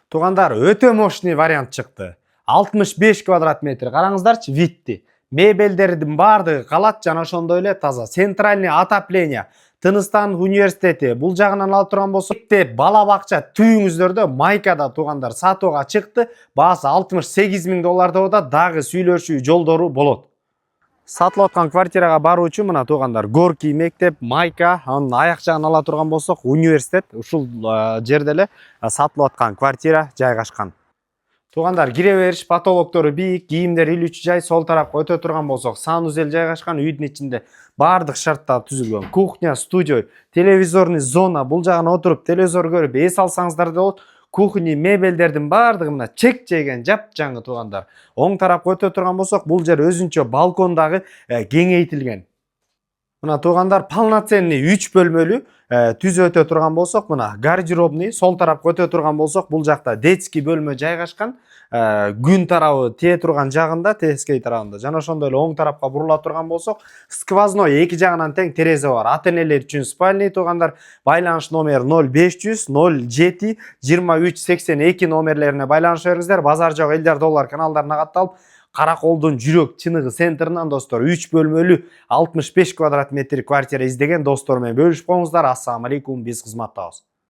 Туғандар, өте мощный вариант шықты. 65 квадрат метр. Қараңыздарчы, витти. Мебелдердің бардығы қалат, жана ошондой эле таза. Центральный отопление. Тыныстан университети. Бул жагынан алып турган болсок, бала бакча түйүңүздөрдө майкада туғандар сатууга чыкты. Баасы $68.000 да дагы сүйлөшүү жолдору болот. Сатылып аткан квартирага баруу үчүн мына туғандар Горький мектеп, майка, анын аяк жагын ала турган болсок, университет ушул жерде эле сатылып аткан квартира жайгашкан. Туғандар, кире бериш потолоктору бийик, кийимдер илүүчү жай, сол тарапка өтө турган болсок, санузел жайгашкан, үйдүн ичинде бардык шарттар түзүлгөн. Кухня, студия, телевизорный зона, бул жагына отуруп телевизор көрүп эс алсаңыздар да болот. Кухня мебелдердин бардыгы мына чек жеген жапжаңы туғандар. Оң тарапка өтө турган болсок, бул жер өзүнчө балкондагы кеңейтилген. Мына туғандар полноценный 3 бөлмөлүү түз өтө турган болсок, мына гардеробный, сол тарапка өтө турган болсок, бул жакта детский бөлмө жайгашкан, күн тарабы тээ турган жагында, тескей тарабында, жана ошондой эле оң тарапка бурула турган болсок, сквозной эки жагынан тең терезе бар. Ата-энелер үчүн спальный туғандар, байланыш номер 0500 07 23 82 номерлерине байланыша бериңиздер. Базар жок элдер доллар каналдарына катталып, Караколдун жүрөк чыныгы центринен достор 3 бөлмөлүү 65 квадрат метр квартира издеген достор менен бөлүшүп коюңуздар. Ассаламу алейкум, биз кызматтабыз.